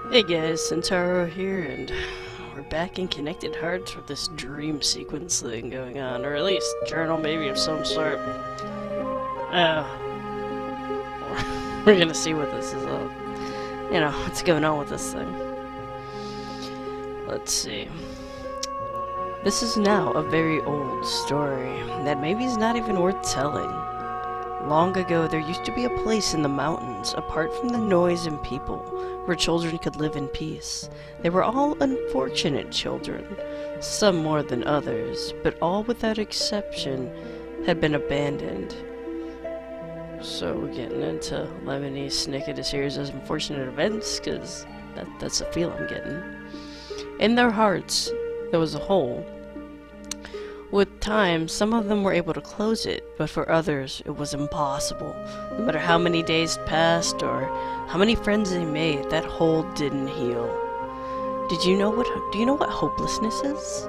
Hey guys, Centauro here, and we're back in Connected Hearts with this dream sequence thing going on, or at least journal maybe of some sort. Uh, we're gonna see what this is up. What's going on with this thing. Let's see. This is now a very old story that maybe is not even worth telling. Long ago, there used to be a place in the mountains, apart from the noise and people, where children could live in peace. They were all unfortunate children, some more than others, but all without exception had been abandoned. So we're getting into Lemony Snicket's series of unfortunate events, because that's the feel I'm getting. In their hearts, there was a hole. With time, some of them were able to close it, but for others, it was impossible. No matter how many days passed or how many friends they made, that hole didn't heal. Do you know what hopelessness is?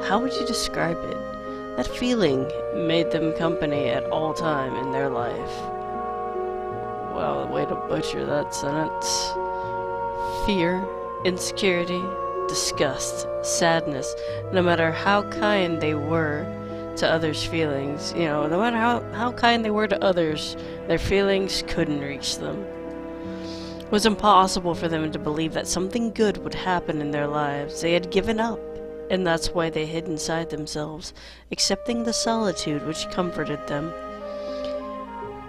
How would you describe it? That feeling made them company at all time in their life. Wow, way to butcher that sentence. Fear, insecurity, disgust, sadness, no matter how kind they were to others' feelings, no matter how kind they were to others, their feelings couldn't reach them. It was impossible for them to believe that something good would happen in their lives. They had given up, and that's why they hid inside themselves, accepting the solitude which comforted them.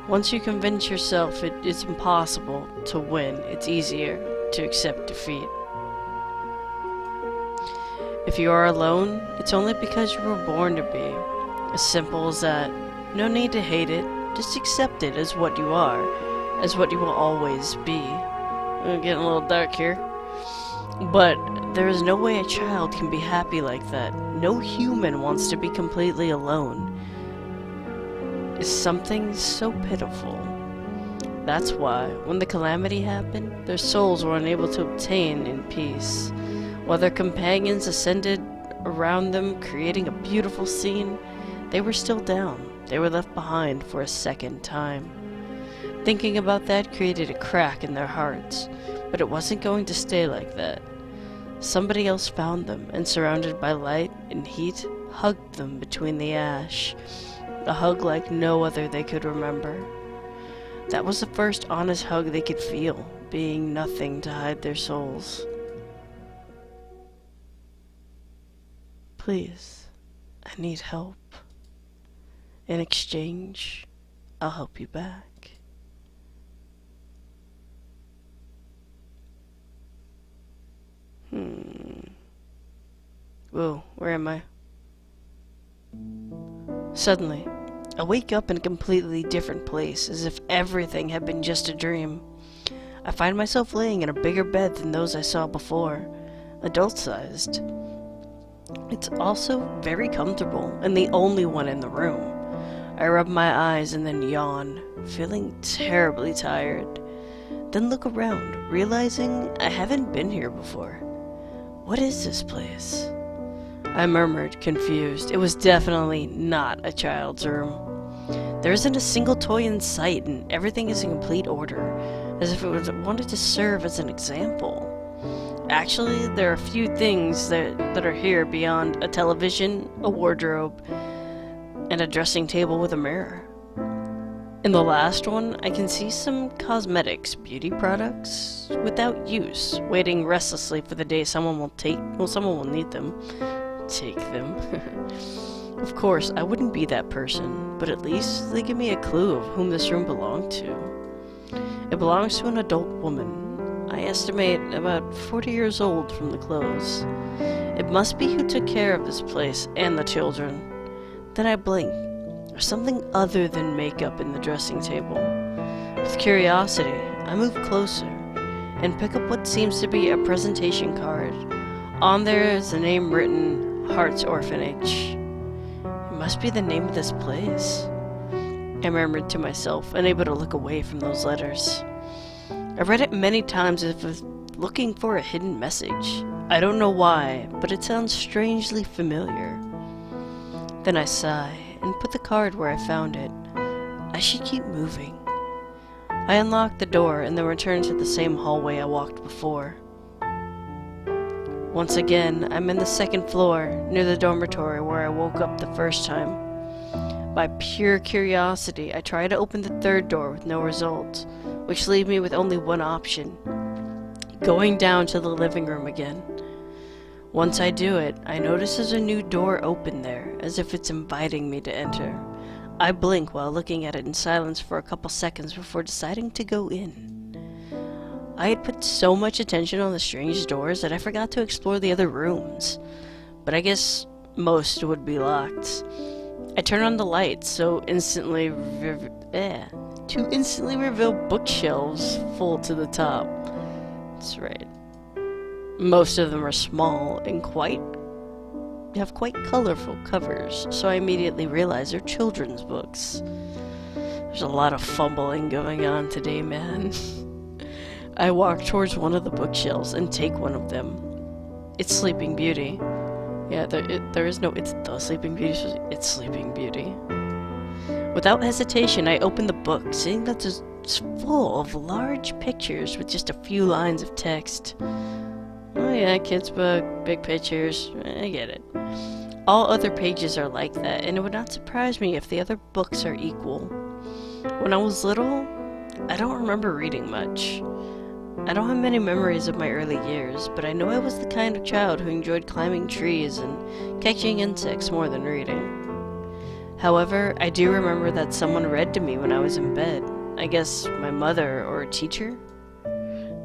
Once you convince yourself it is impossible to win, it's easier to accept defeat. If you are alone, it's only because you were born to be. As simple as that. No need to hate it, just accept it as what you are, as what you will always be. We're getting a little dark here. But there is no way a child can be happy like that. No human wants to be completely alone. It's something so pitiful. That's why, when the calamity happened, their souls were unable to obtain in peace. While their companions ascended around them, creating a beautiful scene, they were still down. They were left behind for a second time. Thinking about that created a crack in their hearts, but it wasn't going to stay like that. Somebody else found them, and surrounded by light and heat, hugged them between the ash. A hug like no other they could remember. That was the first honest hug they could feel, being nothing to hide their souls. Please, I need help. In exchange, I'll help you back. Whoa, where am I? Suddenly, I wake up in a completely different place, as if everything had been just a dream. I find myself laying in a bigger bed than those I saw before, adult-sized. It's also very comfortable, and the only one in the room. I rub my eyes and then yawn, feeling terribly tired. Then look around, realizing I haven't been here before. What is this place? I murmured, confused. It was definitely not a child's room. There isn't a single toy in sight, and everything is in complete order, as if it wanted to serve as an example. Actually, there are a few things that are here beyond a television, a wardrobe, and a dressing table with a mirror. In the last one, I can see some cosmetics, beauty products, without use, waiting restlessly for the day someone will need them. Take them. Of course, I wouldn't be that person, but at least they give me a clue of whom this room belonged to. It belongs to an adult woman. I estimate about 40 years old from the clothes. It must be who took care of this place and the children. Then I blink. There's something other than makeup in the dressing table. With curiosity, I move closer and pick up what seems to be a presentation card. On there is a name written, Hearts Orphanage. It must be the name of this place. I murmured to myself, unable to look away from those letters. I read it many times as if looking for a hidden message. I don't know why, but it sounds strangely familiar. Then I sigh and put the card where I found it. I should keep moving. I unlocked the door and then returned to the same hallway I walked before. Once again, I'm in the second floor, near the dormitory where I woke up the first time. By pure curiosity, I try to open the third door with no result, which leaves me with only one option: going down to the living room again. Once I do it, I notice there's a new door open there, as if it's inviting me to enter. I blink while looking at it in silence for a couple seconds before deciding to go in. I had put so much attention on the strange doors that I forgot to explore the other rooms, but I guess most would be locked. I turn on the lights to instantly reveal bookshelves full to the top. That's right. Most of them are small and have quite colorful covers, so I immediately realize they're children's books. There's a lot of fumbling going on today, man. I walk towards one of the bookshelves and take one of them. It's Sleeping Beauty. Yeah, there is no it's the Sleeping Beauty, it's Sleeping Beauty. Without hesitation, I open the book, seeing that it's full of large pictures with just a few lines of text. Oh yeah, kid's book, big pictures, I get it. All other pages are like that, and it would not surprise me if the other books are equal. When I was little, I don't remember reading much. I don't have many memories of my early years, but I know I was the kind of child who enjoyed climbing trees and catching insects more than reading. However, I do remember that someone read to me when I was in bed. I guess my mother or a teacher?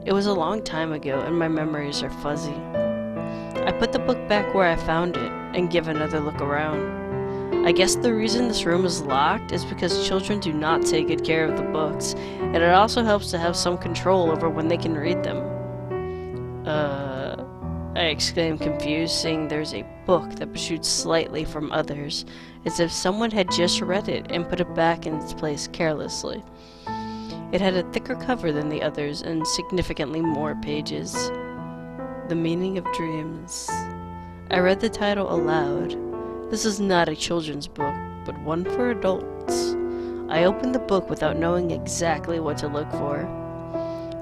It was a long time ago, and my memories are fuzzy. I put the book back where I found it, and give another look around. I guess the reason this room is locked is because children do not take good care of the books, and it also helps to have some control over when they can read them. I exclaim confused, seeing there's a book that protrudes slightly from others, as if someone had just read it and put it back in its place carelessly. It had a thicker cover than the others and significantly more pages. The Meaning of Dreams. I read the title aloud. This is not a children's book, but one for adults. I opened the book without knowing exactly what to look for.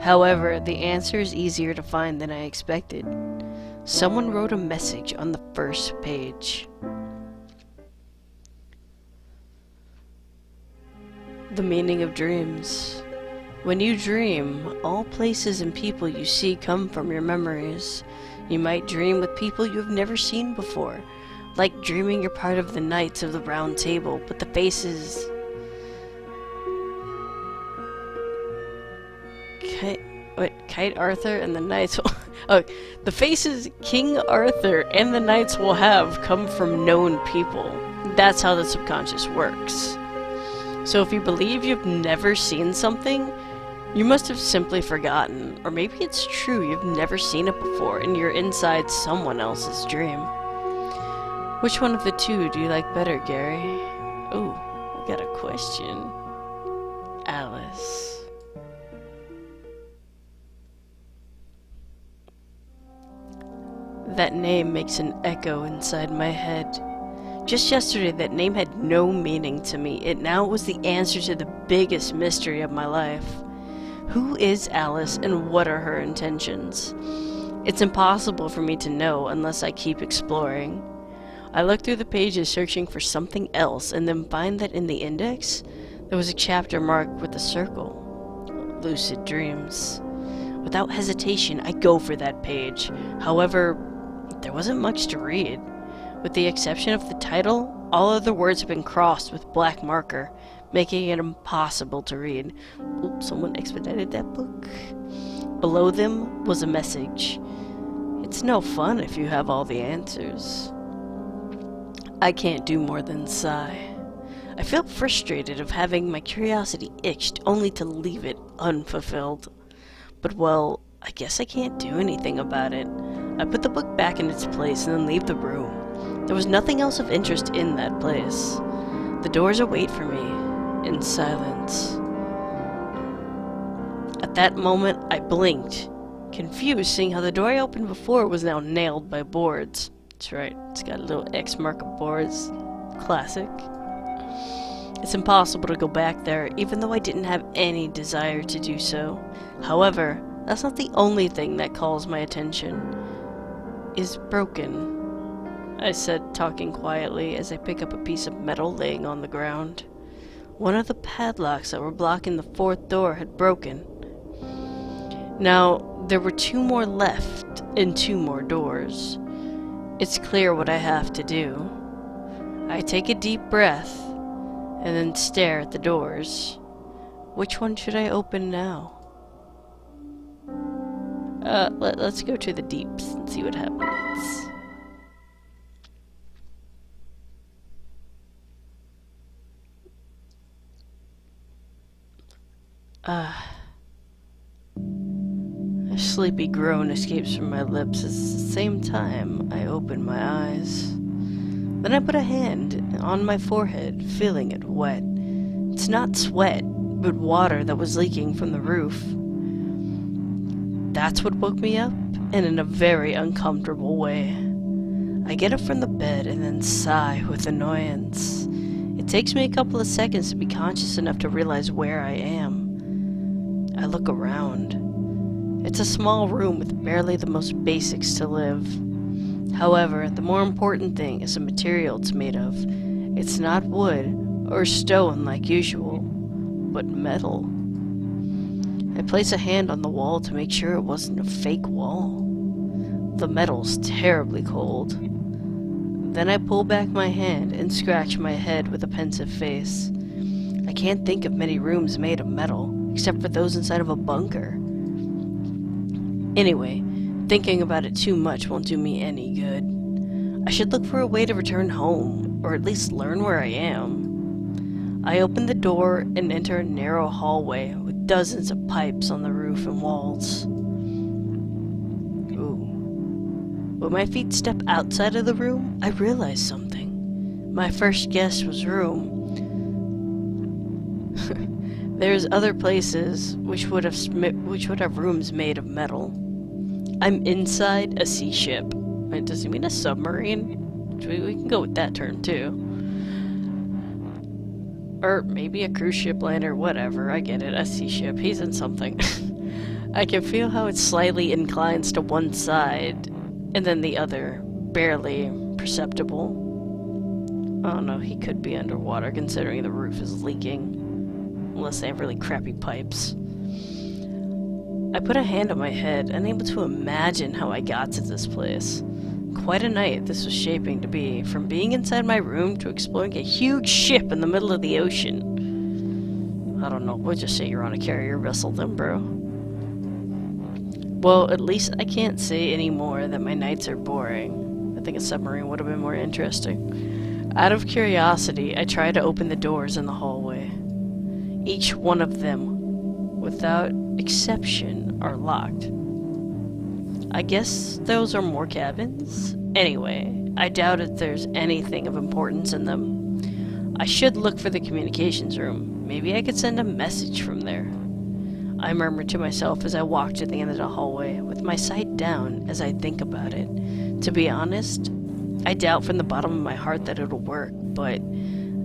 However, the answer is easier to find than I expected. Someone wrote a message on the first page. The Meaning of Dreams. When you dream, all places and people you see come from your memories. You might dream with people you have never seen before, like dreaming you're part of the Knights of the Round Table, but the faces... Kite Arthur and the Knights the faces King Arthur and the Knights will have come from known people. That's how the subconscious works. So if you believe you've never seen something, you must have simply forgotten. Or maybe it's true you've never seen it before and you're inside someone else's dream. Which one of the two do you like better, Gary? Ooh, we got a question. Alice. That name makes an echo inside my head. Just yesterday, that name had no meaning to me, and now it was the answer to the biggest mystery of my life. Who is Alice, and what are her intentions? It's impossible for me to know unless I keep exploring. I look through the pages searching for something else, and then find that in the index, there was a chapter marked with a circle. Lucid Dreams. Without hesitation, I go for that page. However, there wasn't much to read. With the exception of the title, all other words have been crossed with black marker, making it impossible to read. Oops, someone expedited that book. Below them was a message. It's no fun if you have all the answers. I can't do more than sigh. I feel frustrated of having my curiosity itched only to leave it unfulfilled. But well, I guess I can't do anything about it. I put the book back in its place and then leave the room. There was nothing else of interest in that place. The doors await for me, in silence. At that moment, I blinked, confused seeing how the door I opened before was now nailed by boards. That's right, it's got a little X mark of boards. Classic. It's impossible to go back there, even though I didn't have any desire to do so. However, that's not the only thing that calls my attention. is broken, I said, talking quietly as I pick up a piece of metal laying on the ground. One of the padlocks that were blocking the fourth door had broken. Now, there were 2 more left and 2 more doors. It's clear what I have to do. I take a deep breath and then stare at the doors. Which one should I open now? Let's go to the deeps and see what happens. A sleepy groan escapes from my lips at the same time I open my eyes. Then I put a hand on my forehead, feeling it wet. It's not sweat, but water that was leaking from the roof. That's what woke me up, and in a very uncomfortable way. I get up from the bed and then sigh with annoyance. It takes me a couple of seconds to be conscious enough to realize where I am. I look around. It's a small room with barely the most basics to live. However, the more important thing is the material it's made of. It's not wood or stone like usual, but metal. I place a hand on the wall to make sure it wasn't a fake wall. The metal's terribly cold. Then I pull back my hand and scratch my head with a pensive face. I can't think of many rooms made of metal, except for those inside of a bunker. Anyway, thinking about it too much won't do me any good. I should look for a way to return home, or at least learn where I am. I open the door and enter a narrow hallway with dozens of pipes on the roof and walls. Ooh. When my feet step outside of the room, I realize something. My first guess was room. There's other places which would have rooms made of metal. I'm inside a sea ship. Does it mean a submarine? We can go with that term too. Or maybe a cruise ship liner, whatever. I get it, a sea ship. He's in something. I can feel how it slightly inclines to one side, and then the other, barely perceptible. Oh no, he could be underwater considering the roof is leaking. Unless they have really crappy pipes. I put a hand on my head, unable to imagine how I got to this place. Quite a night this was shaping to be, from being inside my room to exploring a huge ship in the middle of the ocean. I don't know, we'll just say you're on a carrier vessel then, bro. Well, at least I can't say anymore that my nights are boring. I think a submarine would have been more interesting. Out of curiosity, I try to open the doors in the hallway. Each one of them, without exception, are locked. I guess those are more cabins? Anyway, I doubt if there's anything of importance in them. I should look for the communications room. Maybe I could send a message from there. I murmur to myself as I walk to the end of the hallway, with my sight down as I think about it. To be honest, I doubt from the bottom of my heart that it'll work, but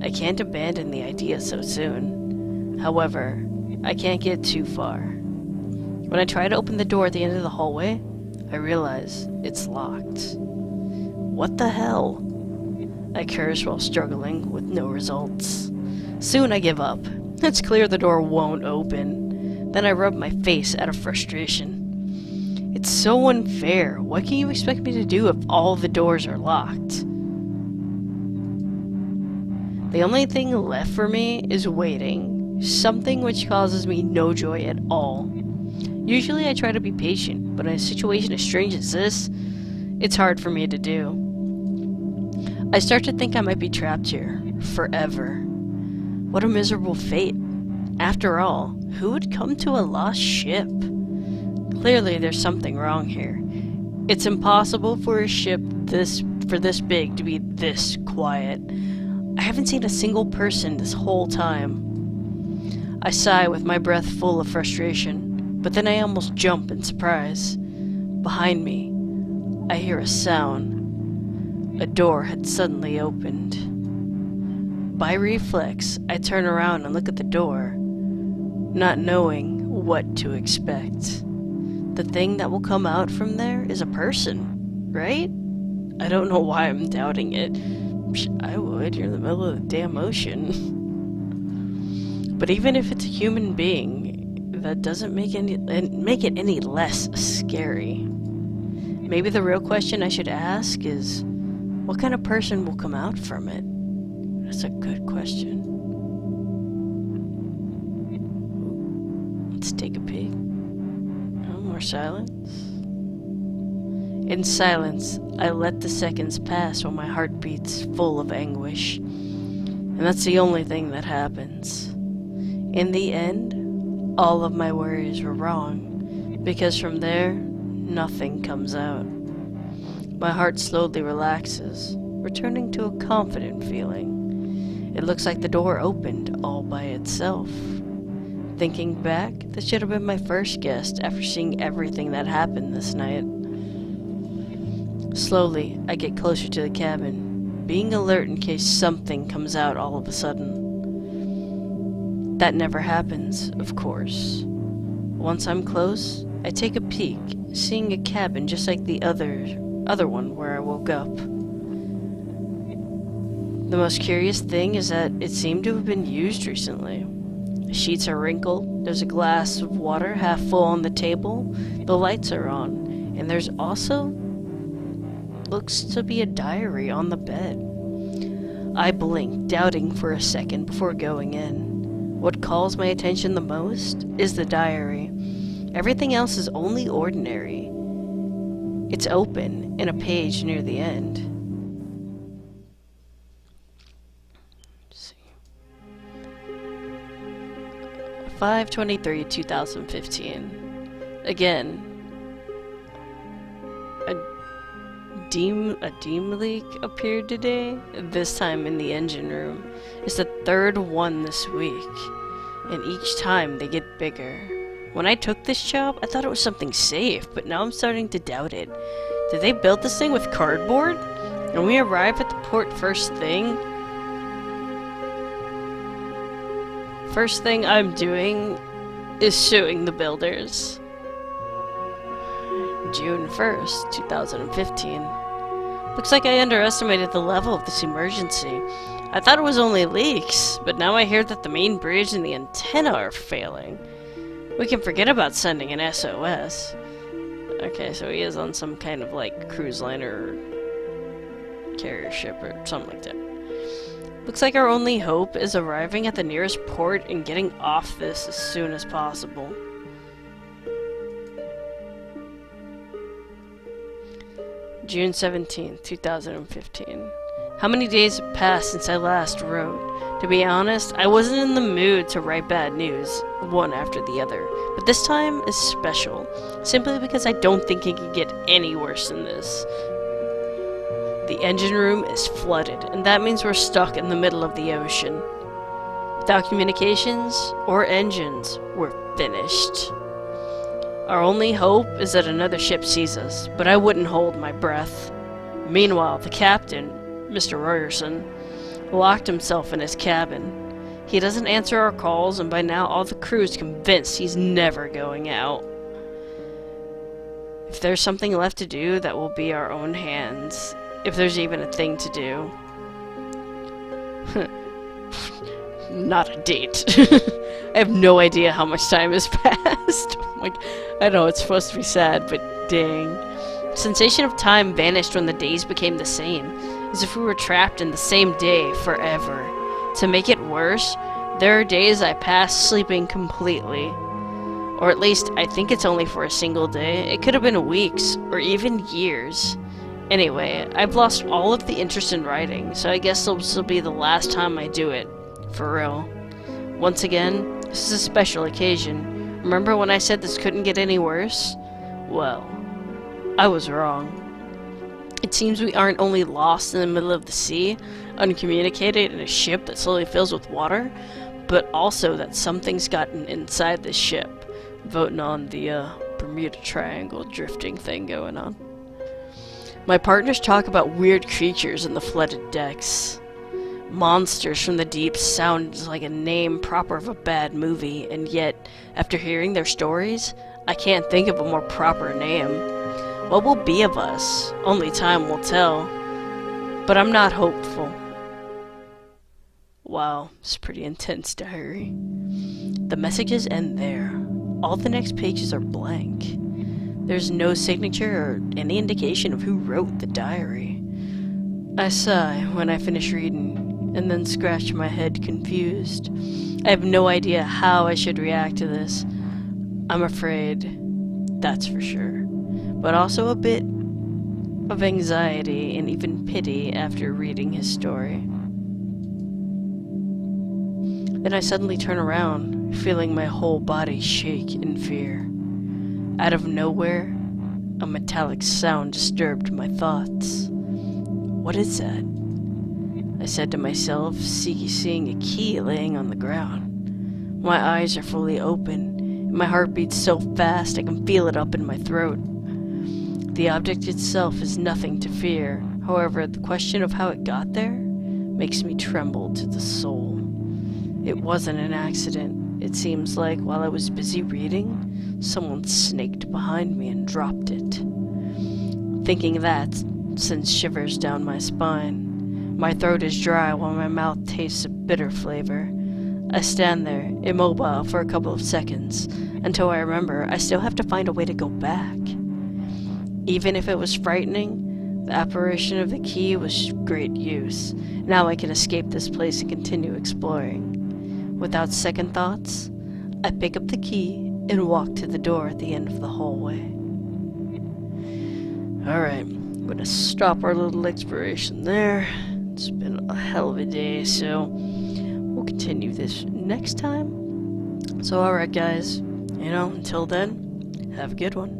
I can't abandon the idea so soon. However, I can't get too far. When I try to open the door at the end of the hallway, I realize it's locked. What the hell? I curse while struggling with no results. Soon I give up. It's clear the door won't open. Then I rub my face out of frustration. It's so unfair. What can you expect me to do if all the doors are locked? The only thing left for me is waiting. Something which causes me no joy at all. Usually I try to be patient, but in a situation as strange as this, it's hard for me to do. I start to think I might be trapped here, forever. What a miserable fate. After all, who would come to a lost ship? Clearly there's something wrong here. It's impossible for a ship this big to be this quiet. I haven't seen a single person this whole time. I sigh with my breath full of frustration, but then I almost jump in surprise. Behind me, I hear a sound. A door had suddenly opened. By reflex, I turn around and look at the door, not knowing what to expect. The thing that will come out from there is a person. right? I don't know why I'm doubting it. I would. You're in the middle of the damn ocean. But even if it's a human being, that doesn't make it any less scary. Maybe the real question I should ask is, what kind of person will come out from it? That's a good question. Let's take a peek. Oh, more silence. In silence, I let the seconds pass while my heart beats full of anguish. And that's the only thing that happens. In the end, all of my worries were wrong, because from there, nothing comes out. My heart slowly relaxes, returning to a confident feeling. It looks like the door opened all by itself. Thinking back, this should have been my first guest after seeing everything that happened this night. Slowly, I get closer to the cabin, being alert in case something comes out all of a sudden. That never happens, of course. Once I'm close, I take a peek, seeing a cabin just like the other one where I woke up. The most curious thing is that it seemed to have been used recently. The sheets are wrinkled, there's a glass of water half full on the table, the lights are on, and there's also looks to be a diary on the bed. I blink, doubting for a second before going in. What calls my attention the most is the diary. Everything else is only ordinary. It's open in a page near the end. Let's see. 5/23/2015. Again, a Deem leak appeared today, this time in the engine room. It's the third one this week, and each time they get bigger. When I took this job, I thought it was something safe, but now I'm starting to doubt it. Did they build this thing with cardboard? And we arrive at the port first thing? First thing I'm doing is suing the builders. June 1st, 2015. Looks like I underestimated the level of this emergency. I thought it was only leaks, but now I hear that the main bridge and the antenna are failing. We can forget about sending an SOS. Okay, so he is on some kind of like cruise liner or carrier ship or something like that. Looks like our only hope is arriving at the nearest port and getting off this as soon as possible. June 17th, 2015. How many days have passed since I last wrote? To be honest, I wasn't in the mood to write bad news, one after the other, but this time is special, simply because I don't think it could get any worse than this. The engine room is flooded, and that means we're stuck in the middle of the ocean. Without communications or engines, we're finished. Our only hope is that another ship sees us, but I wouldn't hold my breath. Meanwhile, the captain, Mr. Rogerson, locked himself in his cabin. He doesn't answer our calls, and by now all the crew is convinced he's never going out. If there's something left to do, that will be our own hands. If there's even a thing to do. Not a date. I have no idea how much time has passed. Like, I know it's supposed to be sad, but dang. Sensation of time vanished when the days became the same, as if we were trapped in the same day forever. To make it worse, there are days I pass sleeping completely. Or at least, I think it's only for a single day. It could have been weeks, or even years. Anyway, I've lost all of the interest in writing, so I guess this will be the last time I do it. For real. Once again, this is a special occasion. Remember when I said this couldn't get any worse? Well, I was wrong. It seems we aren't only lost in the middle of the sea, uncommunicated in a ship that slowly fills with water, but also that something's gotten inside the ship, voting on the Bermuda Triangle drifting thing going on. My partners talk about weird creatures in the flooded decks. Monsters from the deep sounds like a name proper of a bad movie, and yet, after hearing their stories, I can't think of a more proper name. What will be of us? Only time will tell. But I'm not hopeful. Wow, it's a pretty intense diary. The messages end there. All the next pages are blank. There's no signature or any indication of who wrote the diary. I sigh when I finish reading, and then scratch my head confused. I have no idea how I should react to this. I'm afraid, that's for sure. But also a bit of anxiety and even pity after reading his story. Then I suddenly turn around, feeling my whole body shake in fear. Out of nowhere, a metallic sound disturbed my thoughts. What is that? I said to myself, seeing a key laying on the ground. My eyes are fully open, and my heart beats so fast I can feel it up in my throat. The object itself is nothing to fear. However, the question of how it got there makes me tremble to the soul. It wasn't an accident. It seems like while I was busy reading, someone snaked behind me and dropped it. Thinking that sends shivers down my spine. My throat is dry while my mouth tastes a bitter flavor. I stand there, immobile for a couple of seconds, until I remember I still have to find a way to go back. Even if it was frightening, the apparition of the key was great use. Now I can escape this place and continue exploring. Without second thoughts, I pick up the key and walk to the door at the end of the hallway. Alright, I'm gonna stop our little exploration there. It's been a hell of a day, so we'll continue this next time. So alright guys, until then, have a good one.